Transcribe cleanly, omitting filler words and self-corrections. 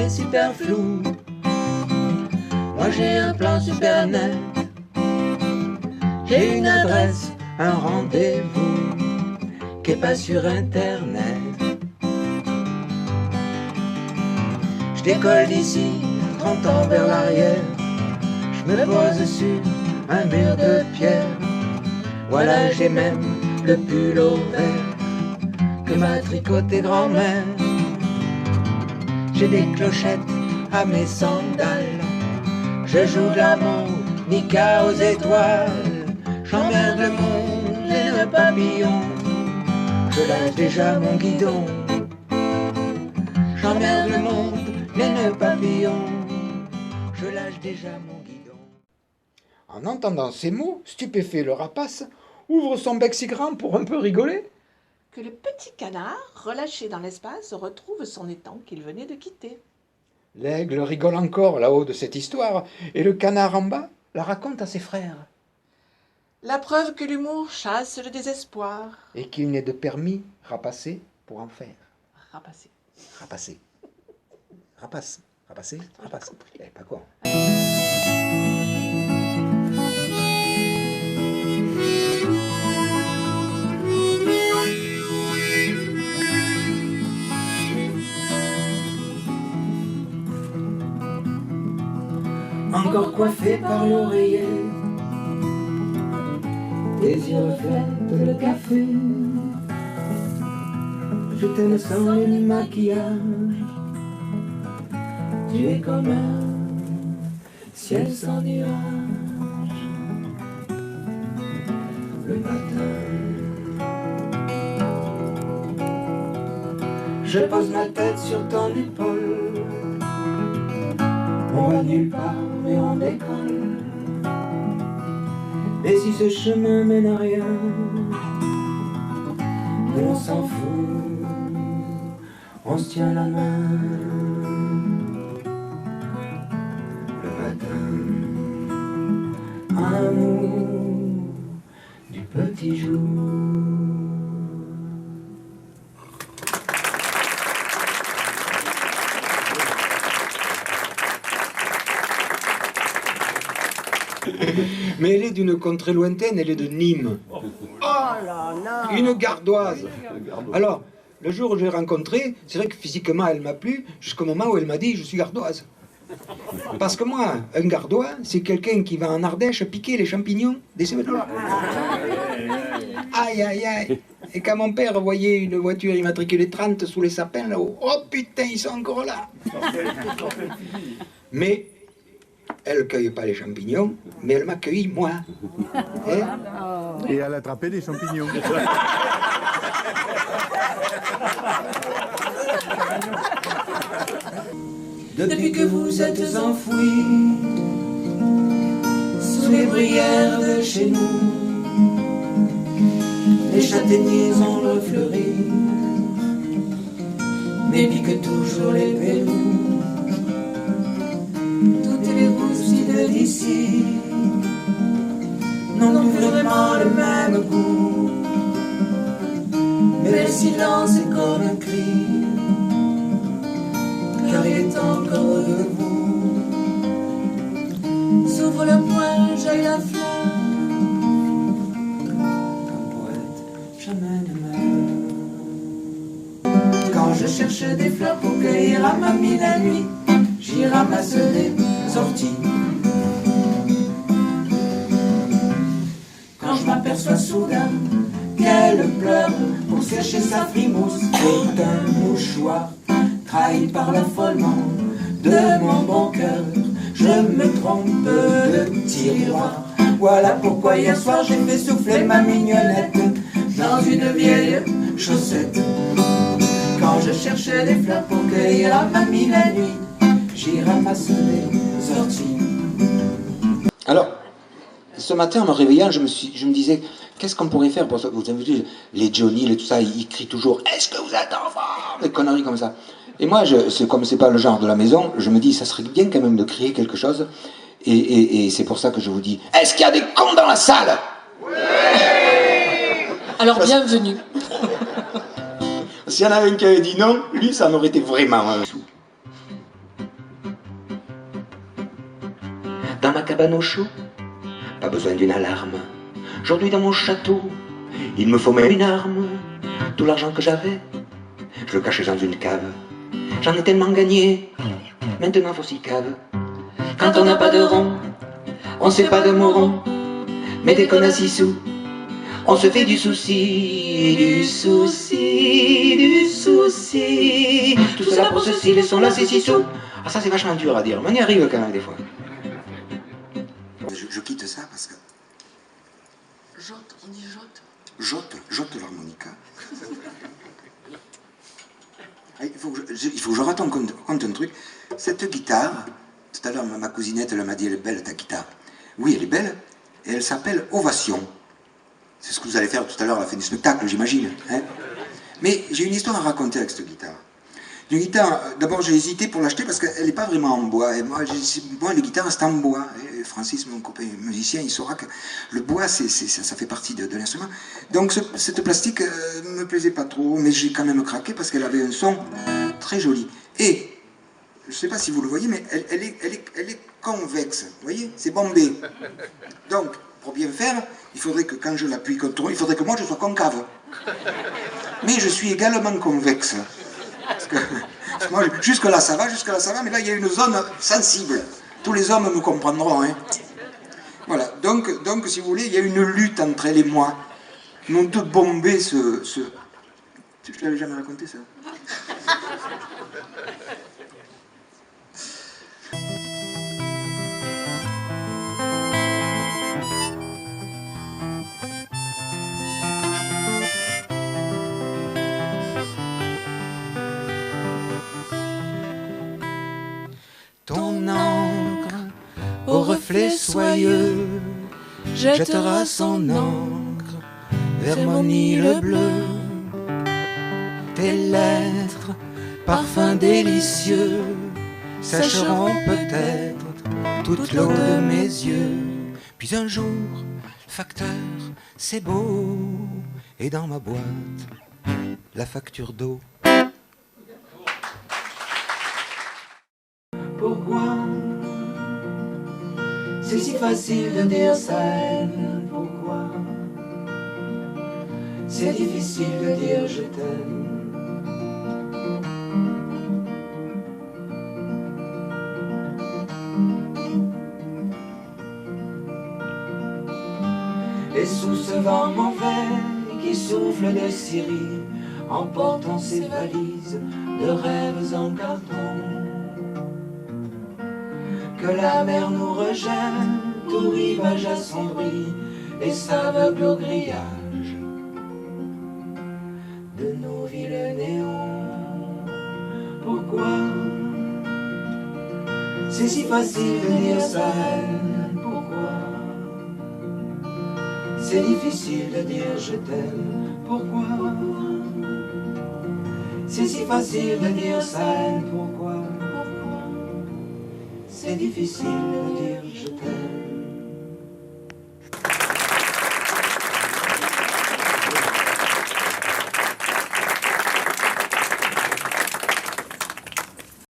est super flou. Moi j'ai un plan super net. J'ai une adresse, un rendez-vous qui est pas sur internet. Je décolle d'ici, 30 ans vers l'arrière. Je me pose sur un mur de pierre. Voilà, j'ai même le pull au vert que m'a tricoté grand-mère. J'ai des clochettes à mes sandales. Je joue de l'harmonica aux étoiles. J'emmerde le monde et le papillon. Je lâche déjà mon guidon. J'emmerde le monde et le papillon. Je lâche déjà mon guidon. En entendant ces mots, stupéfait, le rapace ouvre son bec si grand pour un peu rigoler que le petit canard, relâché dans l'espace, retrouve son étang qu'il venait de quitter. L'aigle rigole encore là-haut de cette histoire, et le canard en bas la raconte à ses frères. La preuve que l'humour chasse le désespoir. Et qu'il n'est de permis rapacé pour en faire. Rapacé. Rapacé. Rapace. Rapacé. Rapace. Eh, pas quoi. Encore coiffé par l'oreiller, tes yeux reflètent le café. Je t'aime sans le maquillage. Tu es comme un ciel sans nuage. Le matin, je pose ma tête sur ton épaule. On va nulle part mais on décolle. Et si ce chemin mène à rien, on s'en fout, on se tient la main. Le matin, amour du petit jour. Mais elle est d'une contrée lointaine, elle est de Nîmes. Oh là là. Une gardoise. Alors, le jour où je l'ai rencontrée, c'est vrai que physiquement elle m'a plu, jusqu'au moment où elle m'a dit je suis gardoise. Parce que moi, un gardois, c'est quelqu'un qui va en Ardèche piquer les champignons des Cévenol. Aïe aïe aïe. Et quand mon père voyait une voiture immatriculée 30 sous les sapins là-haut, oh putain, ils sont encore là. Mais elle ne cueille pas les champignons, mais elle m'a cueilli moi. Et elle a attrapé des champignons. Depuis que vous êtes enfouis sous les bruyères de chez nous, les châtaigniers ont refleuri, mais piquent toujours les verrous. Toutes les roussilles d'ici n'ont plus vraiment le même goût, mais le silence est comme un cri, car il est encore debout. S'ouvre le poing, jaillit la fleur, comme poète, jamais ne meurt. Quand je cherche des fleurs pour cueillir à mamie la nuit, j'y ramasse des orties. Quand je m'aperçois soudain qu'elle pleure pour sécher sa frimousse, c'est un mouchoir trahi par l'affolement de mon bon cœur. Je me trompe de tiroir. Voilà pourquoi hier soir j'ai fait souffler ma mignonnette dans une vieille chaussette. Quand je cherchais des fleurs pour cueillir à mamie la nuit, j'y ramasse des orties. Alors, ce matin, en me réveillant, je me disais, qu'est-ce qu'on pourrait faire pour ça? Vous avez vu, les Johnny, et tout ça, ils crient toujours, est-ce que vous êtes en forme? Des conneries comme ça. Et moi, comme c'est pas le genre de la maison, je me dis, ça serait bien quand même de crier quelque chose. Et c'est pour ça que je vous dis, est-ce qu'il y a des cons dans la salle? Oui. Alors bienvenue. S'il y en avait un qui avait dit non, lui, ça en aurait été vraiment un sou. dans ma cabane au chaud, pas besoin d'une alarme. Aujourd'hui dans mon château, il me faut même une arme. Tout l'argent que j'avais, je le cachais dans une cave. J'en ai tellement gagné, maintenant faut s'y cave. Quand on n'a pas de rond, on se fait pas de moron. Mais dès qu'on a 6 sous, on se fait du souci, du souci, du souci. Tout cela pour ceci, les sons là c'est 6 sous. Ah ça c'est vachement dur à dire, mais on y arrive quand même des fois. Je quitte ça parce que... Jotte, on dit jotte. Jotte l'harmonica. Il faut que je raconte un truc. Cette guitare, tout à l'heure ma cousinette elle m'a dit elle est belle ta guitare. Oui elle est belle et elle s'appelle Ovation. C'est ce que vous allez faire tout à l'heure à la fin du spectacle j'imagine. Hein, mais j'ai une histoire à raconter avec cette guitare. Une guitare, d'abord j'ai hésité pour l'acheter parce qu'elle n'est pas vraiment en bois. Et moi les guitares c'est en bois. Et Francis, mon copain musicien, il saura que le bois ça fait partie de l'instrument. Donc cette plastique ne me plaisait pas trop, mais j'ai quand même craqué parce qu'elle avait un son très joli. Et je ne sais pas si vous le voyez, mais elle est convexe. Vous voyez, c'est bombé. Donc pour bien faire, il faudrait que quand je l'appuie contre, il faudrait que moi je sois concave. Mais je suis également convexe. Parce que moi, jusque-là ça va, mais là il y a une zone sensible. Tous les hommes me comprendront. Hein. Voilà, donc si vous voulez, il y a une lutte entre elle et moi. Nous de bomber ce... Je ne l'avais jamais raconté ça. Ton encre au reflet soyeux jettera son encre vers mon île bleue. Tes lettres, parfums délicieux, sécheront peut-être toute l'eau de mes yeux. Puis un jour, facteur, c'est beau, et dans ma boîte, la facture d'eau. Pourquoi c'est si facile de dire ça, pourquoi c'est difficile de dire je t'aime. Et sous ce vent mauvais qui souffle de Syrie, emportant ses valises de rêves en carton, que la mer nous rejette, tout rivage assombri et s'aveugle au grillage de nos villes néons. Pourquoi c'est si facile de dire ça, pourquoi c'est difficile de dire je t'aime, pourquoi c'est si facile de dire ça, pourquoi c'est difficile de dire je t'aime.